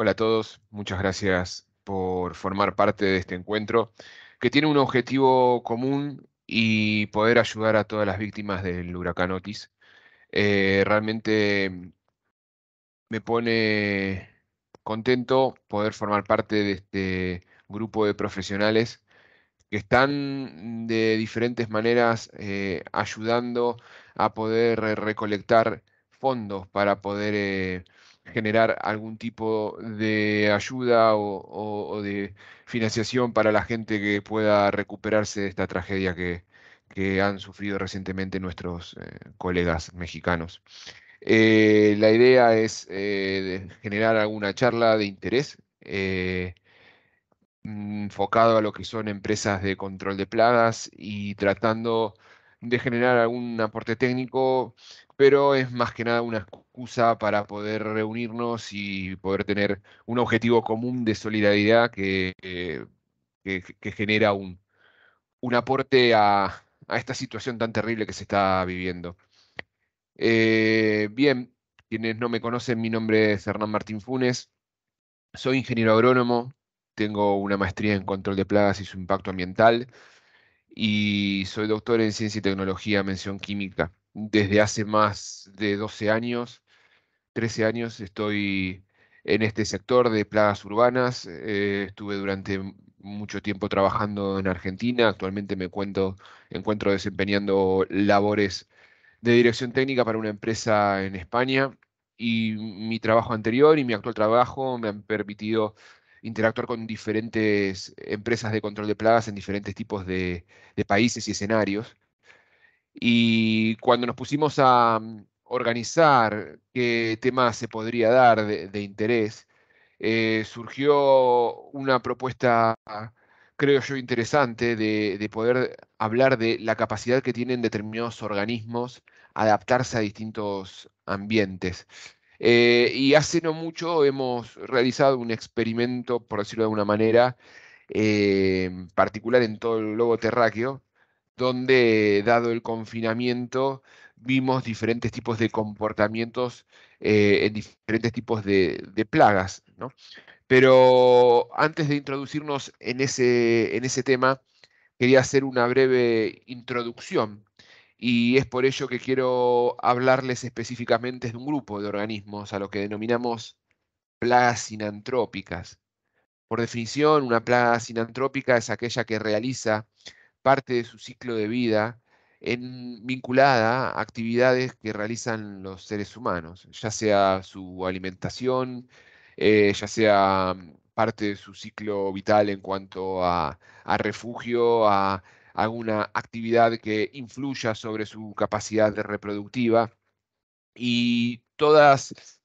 Hola a todos, muchas gracias por formar parte de este encuentro que tiene un objetivo común y poder ayudar a todas las víctimas del huracán Otis. Realmente me pone contento poder formar parte de este grupo de profesionales que están de diferentes maneras ayudando a poder recolectar fondos para poder generar algún tipo de ayuda o de financiación para la gente que pueda recuperarse de esta tragedia que han sufrido recientemente nuestros colegas mexicanos. La idea es de generar alguna charla de interés. Enfocado a lo que son empresas de control de plagas y tratando de generar algún aporte técnico, pero es más que nada una excusa para poder reunirnos y poder tener un objetivo común de solidaridad que genera un aporte a esta situación tan terrible que se está viviendo. Bien, quienes no me conocen, mi nombre es Hernán Martín Funes. Soy ingeniero agrónomo, tengo una maestría en control de plagas y su impacto ambiental y soy doctor en ciencia y tecnología, mención química. Desde hace más de 12 años, 13 años, estoy en este sector de plagas urbanas. Estuve durante mucho tiempo trabajando en Argentina. Actualmente encuentro desempeñando labores de dirección técnica para una empresa en España y mi trabajo anterior y mi actual trabajo me han permitido interactuar con diferentes empresas de control de plagas en diferentes tipos de países y escenarios. Y cuando nos pusimos a organizar qué temas se podría dar de interés, surgió una propuesta, creo yo, interesante de poder hablar de la capacidad que tienen determinados organismos adaptarse a distintos ambientes. Y hace no mucho hemos realizado un experimento, por decirlo de alguna manera, particular en todo el globo terráqueo, donde, dado el confinamiento, vimos diferentes tipos de comportamientos en diferentes tipos de plagas, ¿no? Pero antes de introducirnos en ese tema, quería hacer una breve introducción y es por ello que quiero hablarles específicamente de un grupo de organismos a lo que denominamos plagas sinantrópicas. Por definición, una plaga sinantrópica es aquella que realiza parte de su ciclo de vida vinculada a actividades que realizan los seres humanos, ya sea su alimentación, ya sea parte de su ciclo vital en cuanto a refugio, a alguna actividad que influya sobre su capacidad reproductiva. Y todas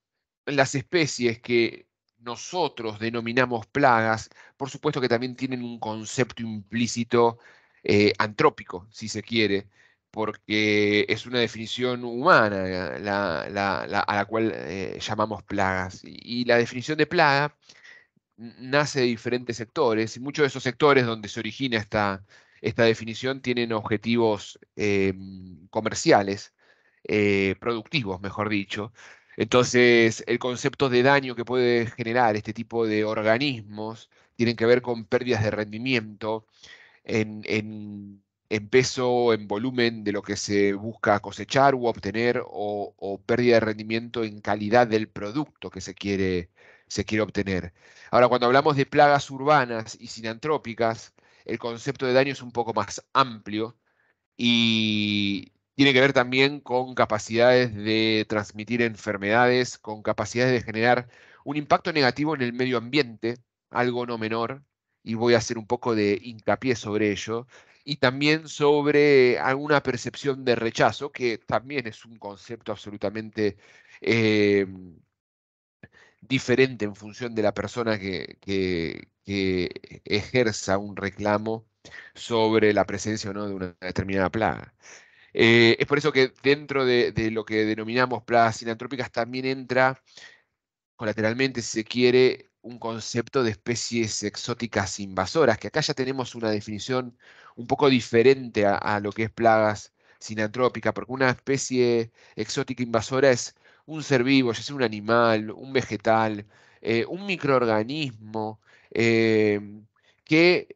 las especies que nosotros denominamos plagas, por supuesto que también tienen un concepto implícito antrópico, si se quiere, porque es una definición humana a la cual llamamos plagas. Y la definición de plaga nace de diferentes sectores, y muchos de esos sectores donde se origina esta definición tienen objetivos comerciales, productivos, mejor dicho. Entonces, el concepto de daño que puede generar este tipo de organismos tienen que ver con pérdidas de rendimiento en peso, en volumen de lo que se busca cosechar u obtener, o pérdida de rendimiento en calidad del producto que se quiere obtener. Ahora, cuando hablamos de plagas urbanas y sinantrópicas, el concepto de daño es un poco más amplio y tiene que ver también con capacidades de transmitir enfermedades, con capacidades de generar un impacto negativo en el medio ambiente, algo no menor, y voy a hacer un poco de hincapié sobre ello, y también sobre alguna percepción de rechazo, que también es un concepto absolutamente eh, diferente en función de la persona que ejerza un reclamo sobre la presencia o no de una determinada plaga. Es por eso que dentro de lo que denominamos plagas sinantrópicas también entra colateralmente, si se quiere, un concepto de especies exóticas invasoras, que acá ya tenemos una definición un poco diferente a lo que es plagas sinantrópicas, porque una especie exótica invasora es un ser vivo, ya sea un animal, un vegetal, un microorganismo que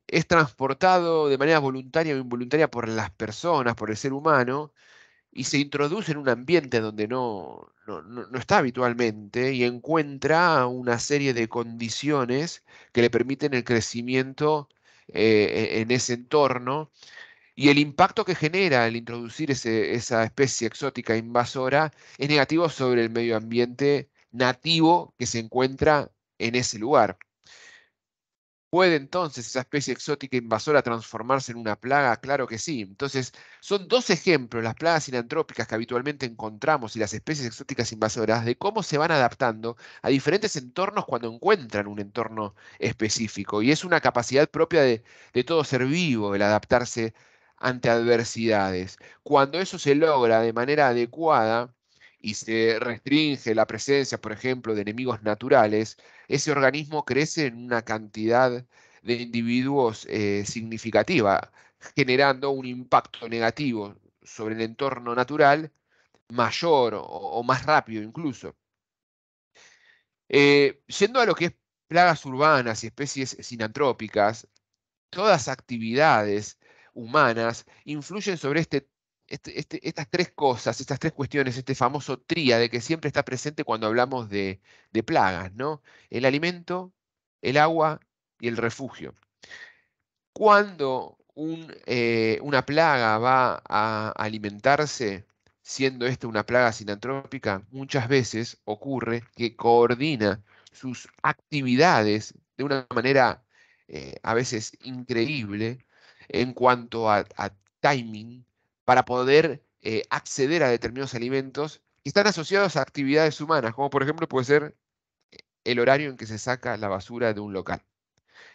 es transportado de manera voluntaria o involuntaria por las personas, por el ser humano, y se introduce en un ambiente donde no está habitualmente y encuentra una serie de condiciones que le permiten el crecimiento en ese entorno y el impacto que genera el introducir esa especie exótica invasora es negativo sobre el medio ambiente nativo que se encuentra en ese lugar. ¿Puede entonces esa especie exótica invasora transformarse en una plaga? Claro que sí. Entonces, son dos ejemplos, las plagas sinantrópicas que habitualmente encontramos y las especies exóticas invasoras, de cómo se van adaptando a diferentes entornos cuando encuentran un entorno específico. Y es una capacidad propia de todo ser vivo, el adaptarse ante adversidades. Cuando eso se logra de manera adecuada y se restringe la presencia, por ejemplo, de enemigos naturales, ese organismo crece en una cantidad de individuos significativa, generando un impacto negativo sobre el entorno natural mayor o más rápido incluso. Yendo a lo que es plagas urbanas y especies sinantrópicas, todas actividades humanas influyen sobre estas tres cosas, estas tres cuestiones, este famoso tríade que siempre está presente cuando hablamos de plagas, ¿no? El alimento, el agua y el refugio. Cuando una plaga va a alimentarse, siendo esta una plaga sinantrópica, muchas veces ocurre que coordina sus actividades de una manera a veces increíble en cuanto a timing para poder acceder a determinados alimentos que están asociados a actividades humanas, como por ejemplo puede ser el horario en que se saca la basura de un local.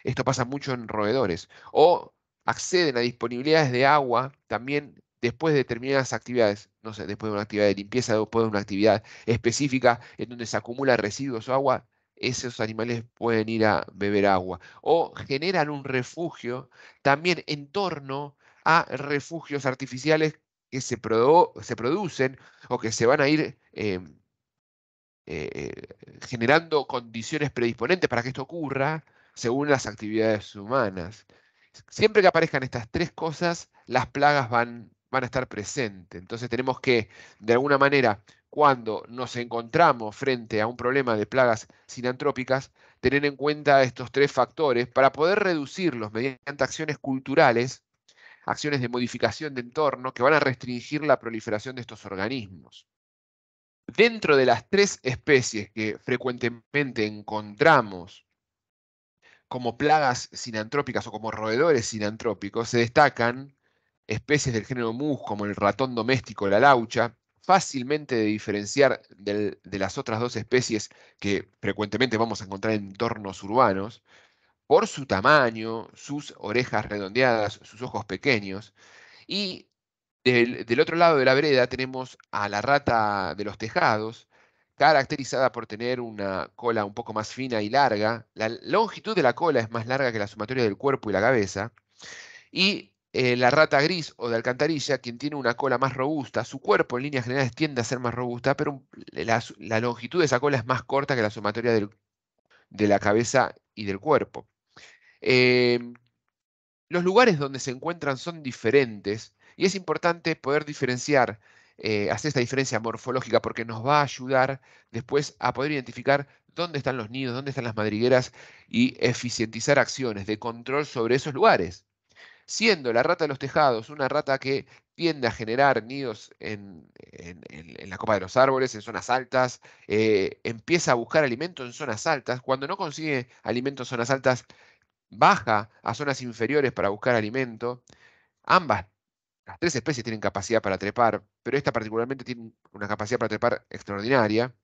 Esto pasa mucho en roedores. O acceden a disponibilidades de agua también después de determinadas actividades. No sé, después de una actividad de limpieza, después de una actividad específica en donde se acumula residuos o agua, esos animales pueden ir a beber agua. O generan un refugio también en torno a refugios artificiales que se producen o que se van a ir generando condiciones predisponentes para que esto ocurra según las actividades humanas. Siempre que aparezcan estas tres cosas, las plagas van a estar presentes. Entonces tenemos que, de alguna manera, cuando nos encontramos frente a un problema de plagas sinantrópicas, tener en cuenta estos tres factores para poder reducirlos mediante acciones culturales, acciones de modificación de entorno que van a restringir la proliferación de estos organismos. Dentro de las tres especies que frecuentemente encontramos como plagas sinantrópicas o como roedores sinantrópicos, se destacan especies del género Mus, como el ratón doméstico, la laucha, fácilmente de diferenciar de las otras dos especies que frecuentemente vamos a encontrar en entornos urbanos, por su tamaño, sus orejas redondeadas, sus ojos pequeños, y del otro lado de la vereda tenemos a la rata de los tejados, caracterizada por tener una cola un poco más fina y larga. La longitud de la cola es más larga que la sumatoria del cuerpo y la cabeza. Y la rata gris o de alcantarilla, quien tiene una cola más robusta, su cuerpo en líneas generales tiende a ser más robusta, pero la longitud de esa cola es más corta que la sumatoria de la cabeza y del cuerpo. Em, los lugares donde se encuentran son diferentes y es importante poder diferenciar, hacer esta diferencia morfológica porque nos va a ayudar después a poder identificar dónde están los nidos, dónde están las madrigueras y eficientizar acciones de control sobre esos lugares. Siendo la rata de los tejados una rata que tiende a generar nidos en la copa de los árboles, en zonas altas, empieza a buscar alimento en zonas altas. Cuando no consigue alimento en zonas altas, baja a zonas inferiores para buscar alimento. Ambas, las tres especies tienen capacidad para trepar, pero esta particularmente tiene una capacidad para trepar extraordinaria.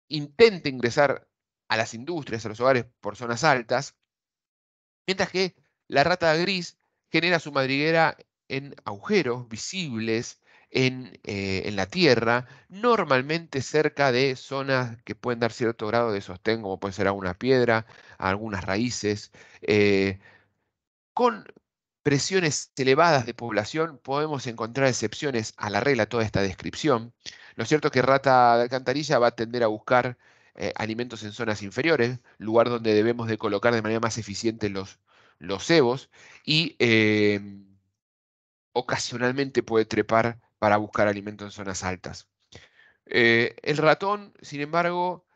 Intenta ingresar a las industrias, a los hogares por zonas altas, mientras que la rata gris genera su madriguera en agujeros visibles en la tierra, normalmente cerca de zonas que pueden dar cierto grado de sostén, como puede ser alguna piedra, algunas raíces. Con presiones elevadas de población podemos encontrar excepciones a la regla, toda esta descripción. Lo cierto es que rata de alcantarilla va a tender a buscar alimentos en zonas inferiores, lugar donde debemos de colocar de manera más eficiente los cebos, y ocasionalmente puede trepar para buscar alimento en zonas altas. El ratón, sin embargo,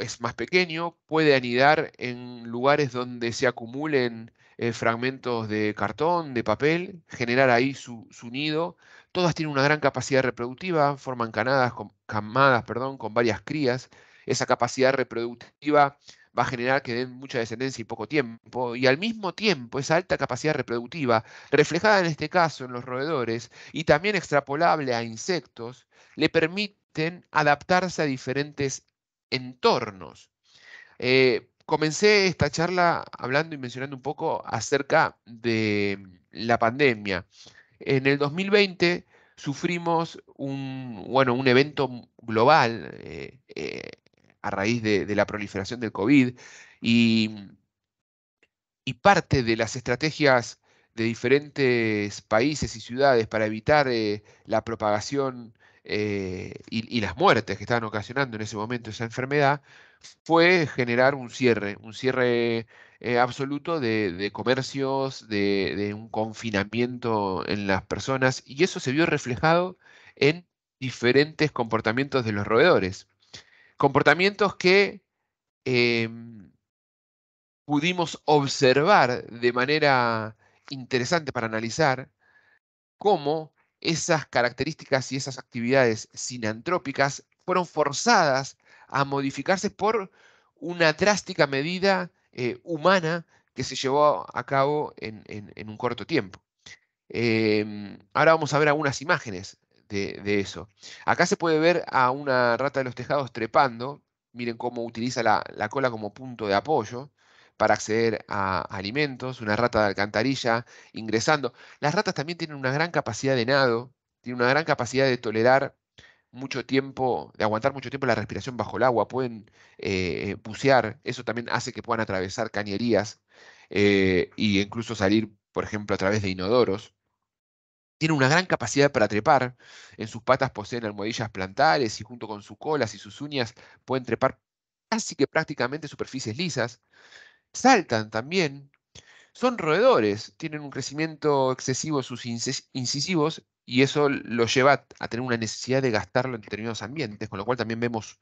es más pequeño, puede anidar en lugares donde se acumulen fragmentos de cartón, de papel, generar ahí su nido. Todas tienen una gran capacidad reproductiva, forman camadas, perdón, con varias crías. Esa capacidad reproductiva va a generar que den mucha descendencia y poco tiempo. Y al mismo tiempo, esa alta capacidad reproductiva, reflejada en este caso en los roedores y también extrapolable a insectos, le permiten adaptarse a diferentes entornos. Comencé esta charla hablando y mencionando un poco acerca de la pandemia. En el 2020 sufrimos un evento global a raíz de la proliferación del COVID y y parte de las estrategias de diferentes países y ciudades para evitar la propagación y las muertes que estaban ocasionando en ese momento esa enfermedad, fue generar un cierre absoluto de comercios, de un confinamiento en las personas, y eso se vio reflejado en diferentes comportamientos de los roedores. Comportamientos que em, pudimos observar de manera interesante para analizar cómo esas características y esas actividades sinantrópicas fueron forzadas a modificarse por una drástica medida humana que se llevó a cabo en un corto tiempo. Ahora vamos a ver algunas imágenes de eso. Acá se puede ver a una rata de los tejados trepando. Miren cómo utiliza la cola como punto de apoyo para acceder a alimentos. Una rata de alcantarilla ingresando. Las ratas también tienen una gran capacidad de nado, tienen una gran capacidad de tolerar mucho tiempo, de aguantar mucho tiempo la respiración bajo el agua. Pueden bucear. Eso también hace que puedan atravesar cañerías e incluso salir, por ejemplo, a través de inodoros. Tiene una gran capacidad para trepar. En sus patas poseen almohadillas plantares y junto con sus colas y sus uñas pueden trepar casi que prácticamente superficies lisas. Saltan también. Son roedores, tienen un crecimiento excesivo de sus incisivos y eso los lleva a tener una necesidad de gastarlo en determinados ambientes, con lo cual también vemos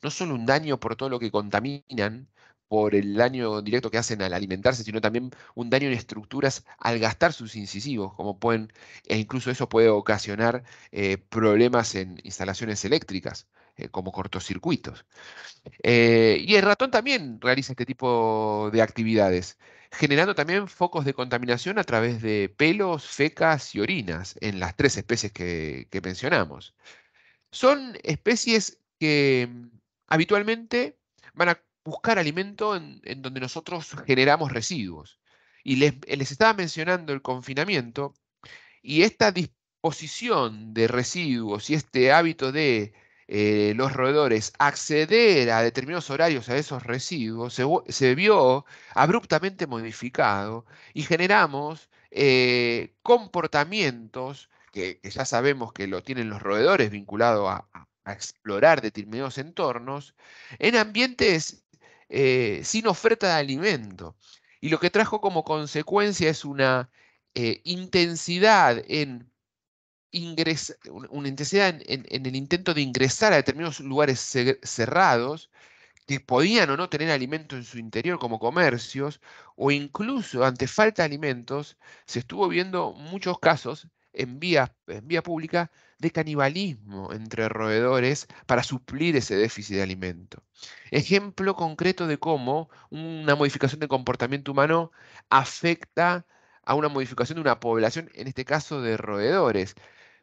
no solo un daño por todo lo que contaminan, por el daño directo que hacen al alimentarse, sino también un daño en estructuras al gastar sus incisivos, e incluso eso puede ocasionar problemas en instalaciones eléctricas, como cortocircuitos. Y el ratón también realiza este tipo de actividades, generando también focos de contaminación a través de pelos, fecas y orinas en las tres especies que mencionamos. Son especies que habitualmente van a buscar alimento en donde nosotros generamos residuos. Y les estaba mencionando el confinamiento y esta disposición de residuos y este hábito de los roedores acceder a determinados horarios a esos residuos se vio abruptamente modificado y generamos comportamientos que ya sabemos que lo tienen los roedores vinculado a explorar determinados entornos en ambientes sin oferta de alimento. Y lo que trajo como consecuencia es una intensidad en una intensidad en el intento de ingresar a determinados lugares cerrados que podían o no tener alimento en su interior como comercios, o incluso ante falta de alimentos, se estuvo viendo muchos casos en vía pública de canibalismo entre roedores para suplir ese déficit de alimento. Ejemplo concreto de cómo una modificación del comportamiento humano afecta a una modificación de una población, en este caso de roedores.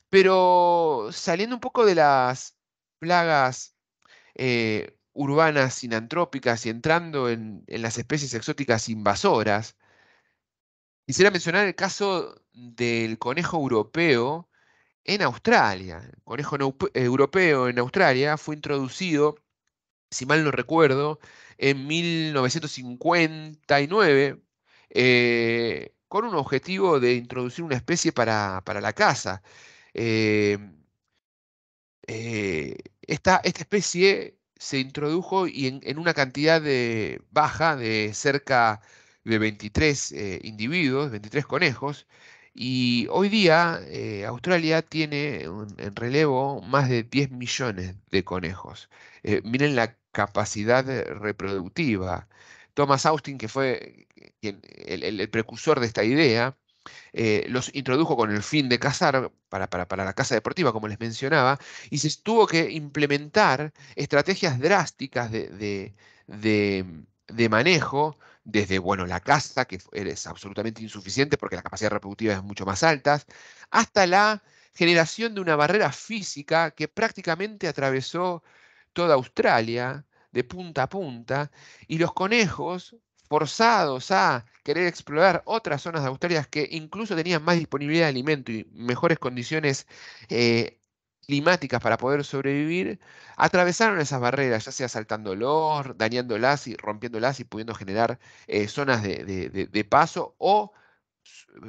Pero saliendo un poco de las plagas urbanas sinantrópicas y entrando en las especies exóticas invasoras, quisiera mencionar el caso del conejo europeo en Australia. El conejo europeo en Australia fue introducido, si mal no recuerdo, en 1959, con un objetivo de introducir una especie para la caza. Eh, esta especie se introdujo y en una cantidad baja de cerca de 23 individuos, 23 conejos, y hoy día Australia tiene en relevo más de 10 millones de conejos. Miren la capacidad reproductiva. Thomas Austin, que fue el precursor de esta idea, los introdujo con el fin de cazar para la caza deportiva, como les mencionaba, y se tuvo que implementar estrategias drásticas de manejo, desde, bueno, la caza, que es absolutamente insuficiente porque la capacidad reproductiva es mucho más alta, hasta la generación de una barrera física que prácticamente atravesó toda Australia, de punta a punta, y los conejos forzados a querer explorar otras zonas de Australia que incluso tenían más disponibilidad de alimento y mejores condiciones eh, climáticas para poder sobrevivir, atravesaron esas barreras, ya sea saltándolos, dañándolas y rompiéndolas y pudiendo generar zonas de paso o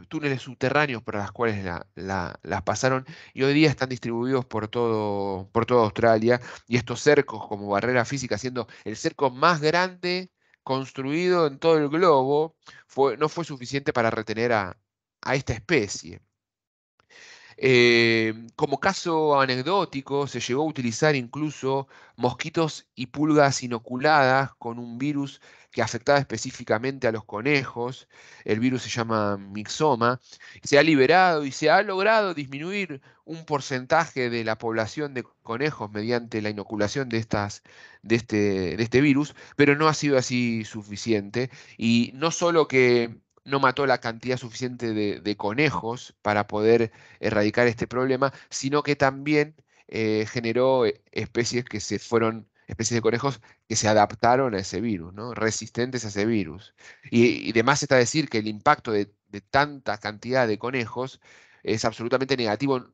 túneles subterráneos por las cuales las pasaron y hoy día están distribuidos por toda Australia y estos cercos como barrera física, siendo el cerco más grande construido en todo el globo, no fue suficiente para retener a esta especie. Como caso anecdótico, se llegó a utilizar incluso mosquitos y pulgas inoculadas con un virus que afectaba específicamente a los conejos. El virus se llama Myxoma. Se ha liberado y se ha logrado disminuir un porcentaje de la población de conejos mediante la inoculación de este virus, pero no ha sido así suficiente. Y no solo que no mató la cantidad suficiente de conejos para poder erradicar este problema, sino que también generó especies que se fueron, especies de conejos que se adaptaron a ese virus, ¿no? Resistentes a ese virus. Y demás está decir que el impacto de tanta cantidad de conejos es absolutamente negativo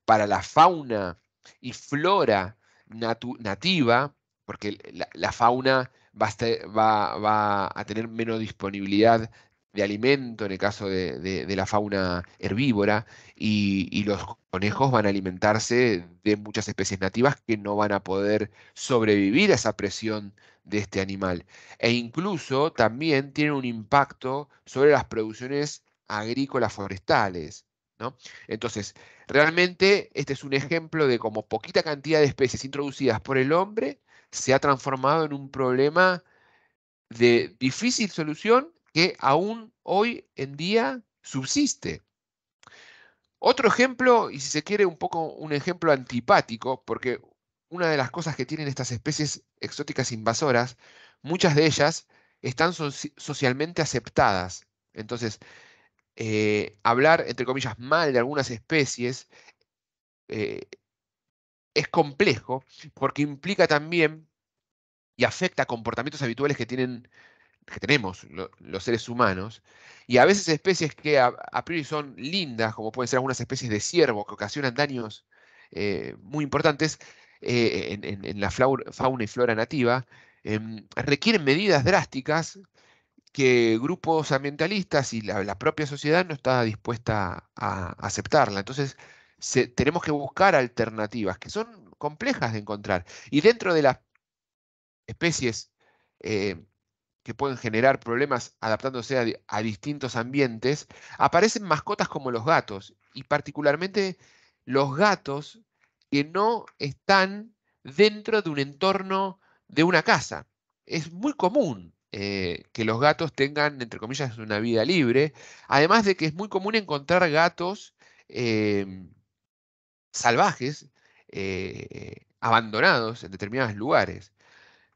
para la fauna y flora nativa, porque la fauna va a tener menos disponibilidad de alimento en el caso de la fauna herbívora y los conejos van a alimentarse de muchas especies nativas que no van a poder sobrevivir a esa presión de este animal. E incluso también tienen un impacto sobre las producciones agrícolas forestales, ¿no? Entonces, realmente este es un ejemplo de cómo poquita cantidad de especies introducidas por el hombre se ha transformado en un problema de difícil solución que aún hoy en día subsiste. Otro ejemplo, y si se quiere un poco un ejemplo antipático, porque una de las cosas que tienen estas especies exóticas invasoras, muchas de ellas están socialmente aceptadas. Entonces, hablar, entre comillas, mal de algunas especies eh, es complejo porque implica también y afecta comportamientos habituales que tenemos los seres humanos, y a veces especies que a priori son lindas, como pueden ser algunas especies de ciervo que ocasionan daños muy importantes en la fauna y flora nativa, requieren medidas drásticas que grupos ambientalistas y la propia sociedad no está dispuesta a aceptarla. Entonces, tenemos que buscar alternativas que son complejas de encontrar. Y dentro de las especies eh, que pueden generar problemas adaptándose a distintos ambientes, aparecen mascotas como los gatos, y particularmente los gatos que no están dentro de un entorno de una casa. Es muy común que los gatos tengan, entre comillas, una vida libre, además de que es muy común encontrar gatos salvajes, abandonados en determinados lugares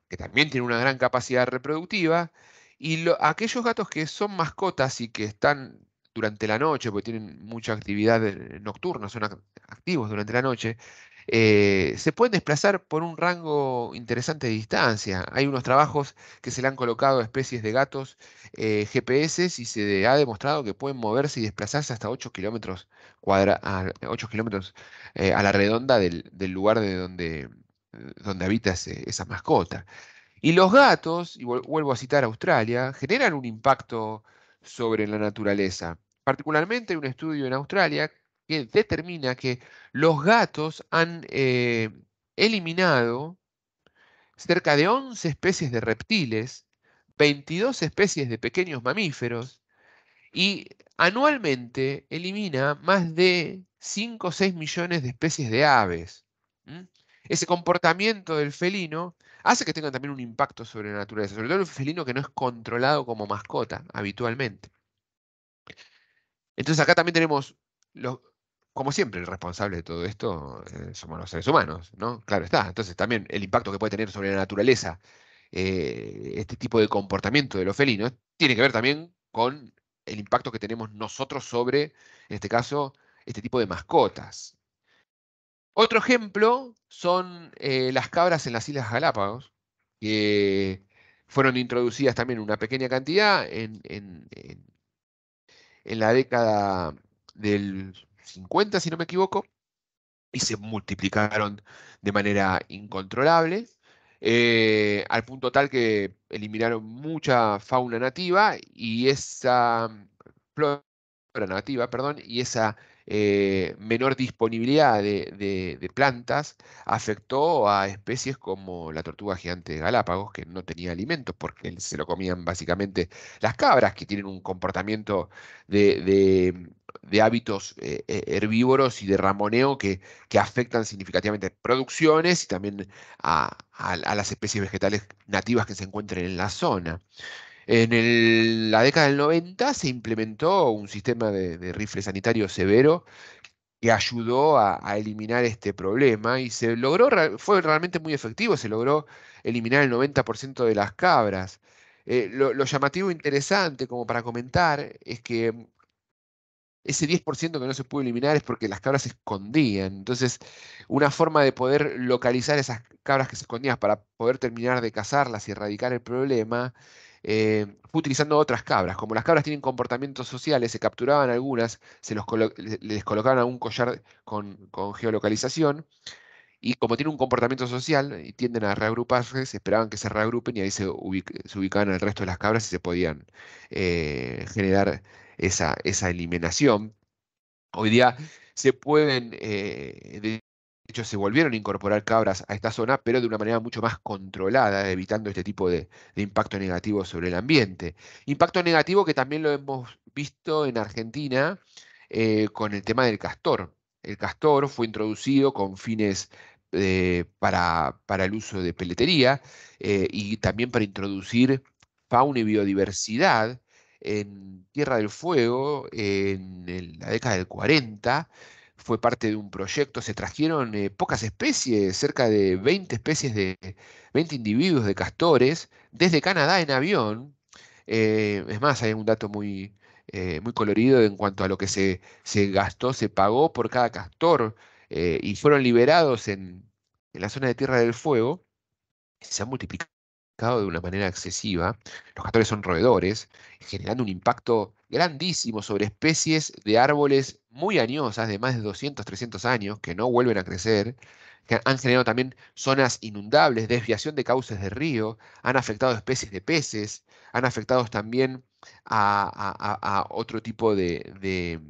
que también tienen una gran capacidad reproductiva, y aquellos gatos que son mascotas y que están durante la noche, porque tienen mucha actividad nocturna, son activos durante la noche, se pueden desplazar por un rango interesante de distancia. Hay unos trabajos que se le han colocado a especies de gatos GPS y se ha demostrado que pueden moverse y desplazarse hasta 8 kilómetros, 8 kilómetros a la redonda del lugar donde habita esa mascota. Y los gatos, y vuelvo a citar Australia, generan un impacto sobre la naturaleza. Particularmente hay un estudio en Australia que determina que los gatos han eliminado cerca de 11 especies de reptiles, 22 especies de pequeños mamíferos y anualmente elimina más de 5 o 6 millones de especies de aves. ¿Mm? Ese comportamiento del felino hace que tenga también un impacto sobre la naturaleza, sobre todo el felino que no es controlado como mascota habitualmente. Entonces acá también tenemos, como siempre, el responsable de todo esto somos los seres humanos, ¿no? Claro está. Entonces también el impacto que puede tener sobre la naturaleza este tipo de comportamiento de los felinos tiene que ver también con el impacto que tenemos nosotros sobre, en este caso, este tipo de mascotas. Otro ejemplo son las cabras en las Islas Galápagos, que fueron introducidas también en una pequeña cantidad en la década del 50, si no me equivoco, y se multiplicaron de manera incontrolable, al punto tal que eliminaron mucha fauna nativa y esa flora nativa, perdón, y esa menor disponibilidad de plantas afectó a especies como la tortuga gigante de Galápagos, que no tenía alimentos porque se lo comían básicamente las cabras, que tienen un comportamiento de hábitos herbívoros y de ramoneo que afectan significativamente producciones y también a las especies vegetales nativas que se encuentren en la zona. En la década del 90 se implementó un sistema de rifle sanitario severo que ayudó a eliminar este problema y se logró, fue realmente muy efectivo, se logró eliminar el 90% de las cabras. Lo llamativo e interesante como para comentar es que ese 10% que no se pudo eliminar es porque las cabras se escondían. Entonces, una forma de poder localizar esas cabras que se escondían para poder terminar de cazarlas y erradicar el problema, fue utilizando otras cabras. Como las cabras tienen comportamientos sociales, se capturaban algunas, les colocaban a un collar con geolocalización, y como tienen un comportamiento social y tienden a reagruparse, se esperaban que se reagrupen y ahí se ubicaban el resto de las cabras y se podían generar esa eliminación. Hoy día se pueden, de hecho se volvieron a incorporar cabras a esta zona, pero de una manera mucho más controlada, evitando este tipo de impacto negativo sobre el ambiente. Impacto negativo que también lo hemos visto en Argentina con el tema del castor. El castor fue introducido con fines para el uso de peletería y también para introducir fauna y biodiversidad en Tierra del Fuego en la década del 40. Fue parte de un proyecto, se trajeron pocas especies, cerca de 20 especies 20 individuos de castores desde Canadá en avión. Es más, hay un dato muy colorido en cuanto a lo que se gastó, se pagó por cada castor y fueron liberados en la zona de Tierra del Fuego, se han multiplicado de una manera excesiva. Los castores son roedores, generando un impacto grandísimo sobre especies de árboles muy añosas, de más de 200, 300 años, que no vuelven a crecer, que han generado también zonas inundables, desviación de cauces de río, han afectado especies de peces, han afectado también a otro tipo de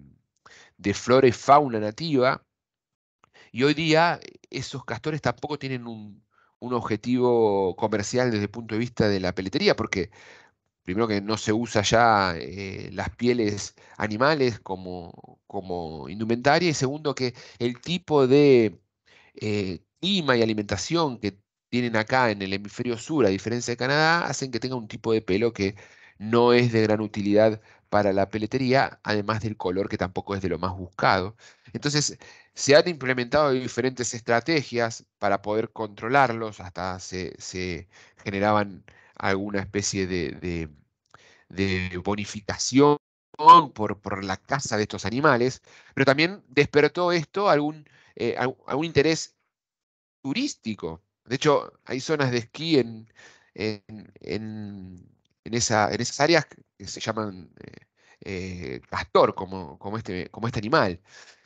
flora y fauna nativa. Y hoy día esos castores tampoco tienen un objetivo comercial desde el punto de vista de la peletería, porque primero que no se usa ya las pieles animales como indumentaria, y segundo que el tipo de clima y alimentación que tienen acá en el hemisferio sur, a diferencia de Canadá, hacen que tenga un tipo de pelo que no es de gran utilidad para la peletería, además del color que tampoco es de lo más buscado. Entonces, se han implementado diferentes estrategias para poder controlarlos, hasta se generaban alguna especie de bonificación por la caza de estos animales, pero también despertó esto algún interés turístico. De hecho, hay zonas de esquí en, en- en esas áreas que se llaman castor, como este animal.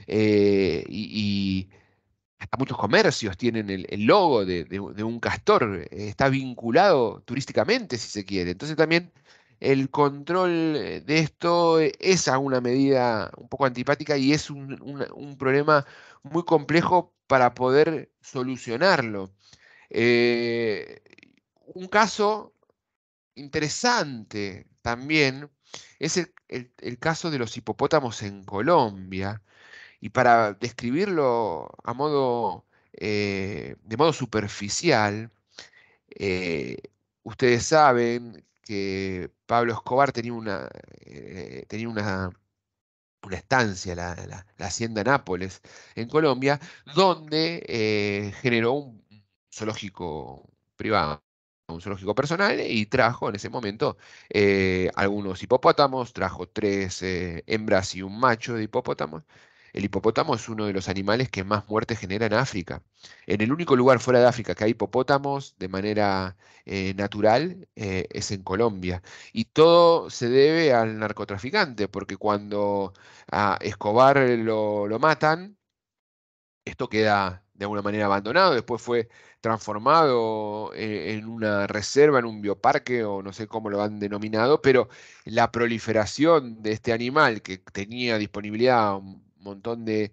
Y hasta muchos comercios tienen el logo de un castor, está vinculado turísticamente, si se quiere. Entonces también el control de esto es a una medida un poco antipática y es un problema muy complejo para poder solucionarlo. Un caso interesante también es el caso de los hipopótamos en Colombia. Y para describirlo de modo superficial, eh, ustedes saben que Pablo Escobar tenía una estancia, la Hacienda Nápoles, en Colombia, donde generó un zoológico privado, un zoológico personal, y trajo en ese momento algunos hipopótamos, trajo tres hembras y un macho de hipopótamos. El hipopótamo es uno de los animales que más muerte genera en África. En el único lugar fuera de África que hay hipopótamos de manera natural es en Colombia. Y todo se debe al narcotraficante, porque cuando a Escobar lo matan, esto queda de alguna manera abandonado, después fue transformado en una reserva, en un bioparque o no sé cómo lo han denominado, pero la proliferación de este animal que tenía disponibilidad un montón de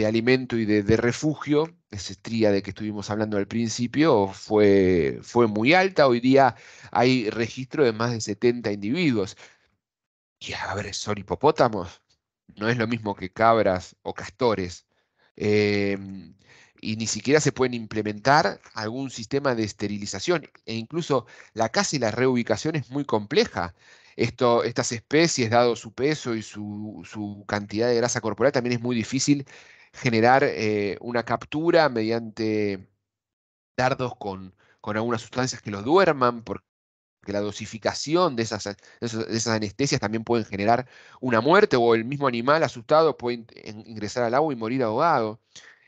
alimento y de refugio, esa tríade que estuvimos hablando al principio, fue muy alta. Hoy día hay registro de más de 70 individuos. Y a ver, son hipopótamos, no es lo mismo que cabras o castores. Em, y ni siquiera se pueden implementar algún sistema de esterilización. E incluso la caza y la reubicación es muy compleja. Estas especies, dado su peso y su cantidad de grasa corporal, también es muy difícil generar una captura mediante dardos con algunas sustancias que los duerman, que la dosificación de esas anestesias también pueden generar una muerte, o el mismo animal asustado puede ingresar al agua y morir ahogado.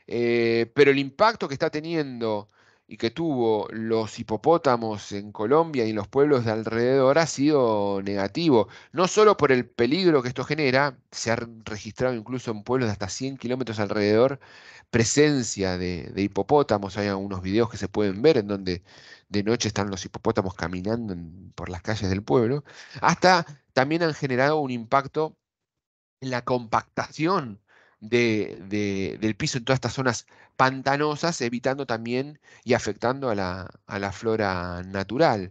Pero el impacto que está teniendo y que tuvo los hipopótamos en Colombia y en los pueblos de alrededor ha sido negativo. No solo por el peligro que esto genera, se ha registrado incluso en pueblos de hasta 100 kilómetros alrededor presencia de hipopótamos. Hay algunos videos que se pueden ver en donde de noche están los hipopótamos caminando por las calles del pueblo, hasta también han generado un impacto en la compactación del piso en todas estas zonas pantanosas, evitando también y afectando a la flora natural.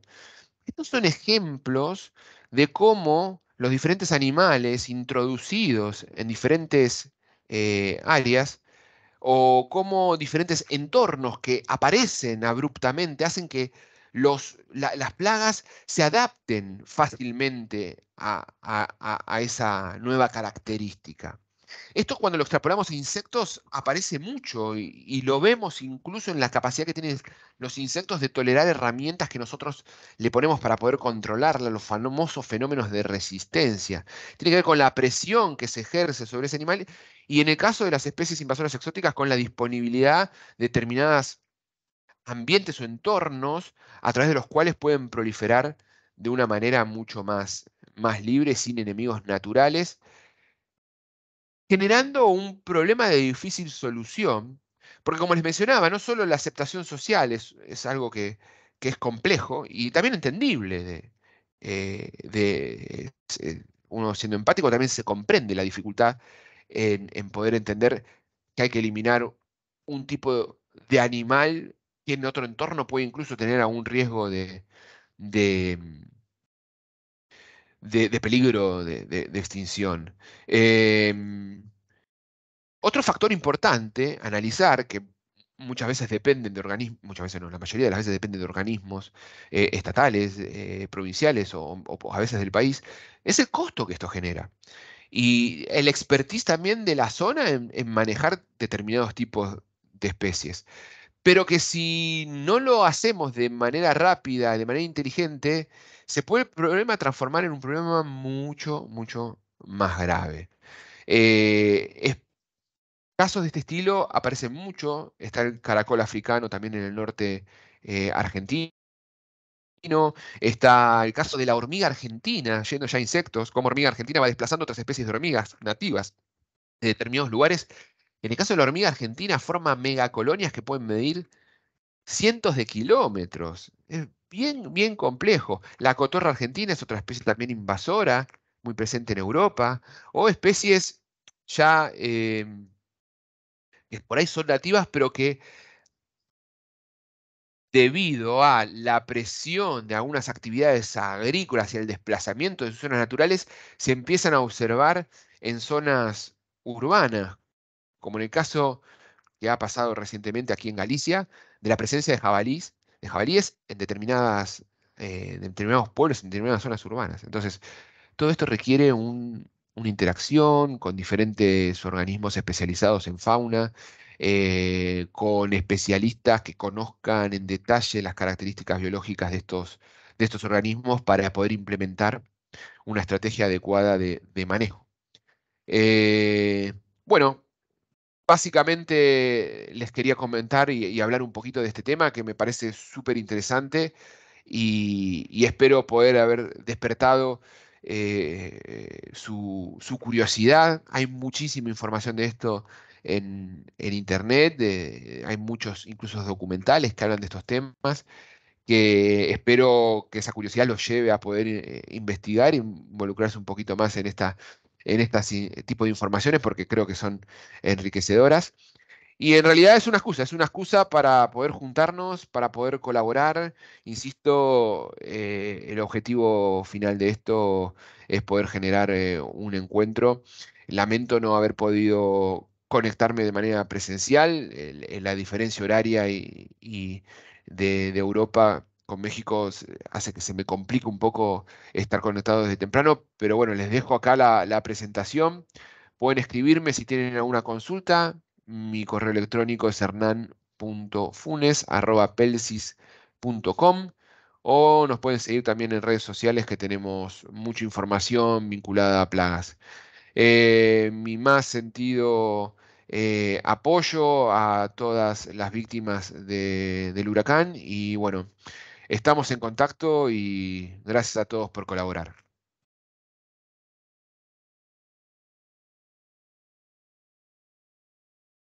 Estos son ejemplos de cómo los diferentes animales introducidos en diferentes áreas, o cómo diferentes entornos que aparecen abruptamente hacen que las plagas se adapten fácilmente a esa nueva característica. Esto, cuando lo extrapolamos a insectos, aparece mucho, y lo vemos incluso en la capacidad que tienen los insectos de tolerar herramientas que nosotros le ponemos para poder controlarla, los famosos fenómenos de resistencia. Tiene que ver con la presión que se ejerce sobre ese animal, y en el caso de las especies invasoras exóticas, con la disponibilidad de determinados ambientes o entornos a través de los cuales pueden proliferar de una manera mucho más libre, sin enemigos naturales, generando un problema de difícil solución, porque, como les mencionaba, no solo la aceptación social es algo que es complejo y también entendible. Uno, siendo empático, también se comprende la dificultad en poder entender que hay que eliminar un tipo de animal que en otro entorno puede incluso tener algún riesgo de, de peligro de extinción. Em, Otro factor importante a analizar, que muchas veces dependen de organismos, muchas veces no, la mayoría de las veces dependen de organismos estatales, provinciales, o a veces del país, es el costo que esto genera. Y el expertise también de la zona en manejar determinados tipos de especies. Pero que si no lo hacemos de manera rápida, de manera inteligente, se puede el problema transformar en un problema mucho, mucho más grave. Casos de este estilo aparecen mucho. Está el caracol africano también en el norte argentino. Está el caso de la hormiga argentina, yendo ya a insectos, cómo hormiga argentina va desplazando otras especies de hormigas nativas de determinados lugares. En el caso de la hormiga argentina, forma megacolonias que pueden medir cientos de kilómetros. Es bien, bien complejo. La cotorra argentina es otra especie también invasora, muy presente en Europa, o especies ya que por ahí son nativas, pero que debido a la presión de algunas actividades agrícolas y el desplazamiento de sus zonas naturales, se empiezan a observar en zonas urbanas, como en el caso que ha pasado recientemente aquí en Galicia, de la presencia de jabalíes en determinados pueblos, en determinadas zonas urbanas. Entonces, todo esto requiere una interacción con diferentes organismos especializados en fauna, con especialistas que conozcan en detalle las características biológicas de estos organismos para poder implementar una estrategia adecuada de manejo. Eh, bueno, básicamente les quería comentar y hablar un poquito de este tema que me parece súper interesante y espero poder haber despertado su curiosidad. Hay muchísima información de esto en Internet, hay muchos incluso documentales que hablan de estos temas que espero que esa curiosidad los lleve a poder investigar e involucrarse un poquito más en este tipo de informaciones porque creo que son enriquecedoras. Y en realidad es una excusa para poder juntarnos, para poder colaborar. Insisto, el objetivo final de esto es poder generar un encuentro. Lamento no haber podido conectarme de manera presencial. La diferencia horaria y de Europa con México hace que se me complique un poco estar conectado desde temprano, pero bueno, les dejo acá la presentación. Pueden escribirme si tienen alguna consulta. Mi correo electrónico es hernan.funes@pelsis.com o nos pueden seguir también en redes sociales que tenemos mucha información vinculada a plagas. Mi más sentido apoyo a todas las víctimas del huracán y bueno, estamos en contacto y gracias a todos por colaborar.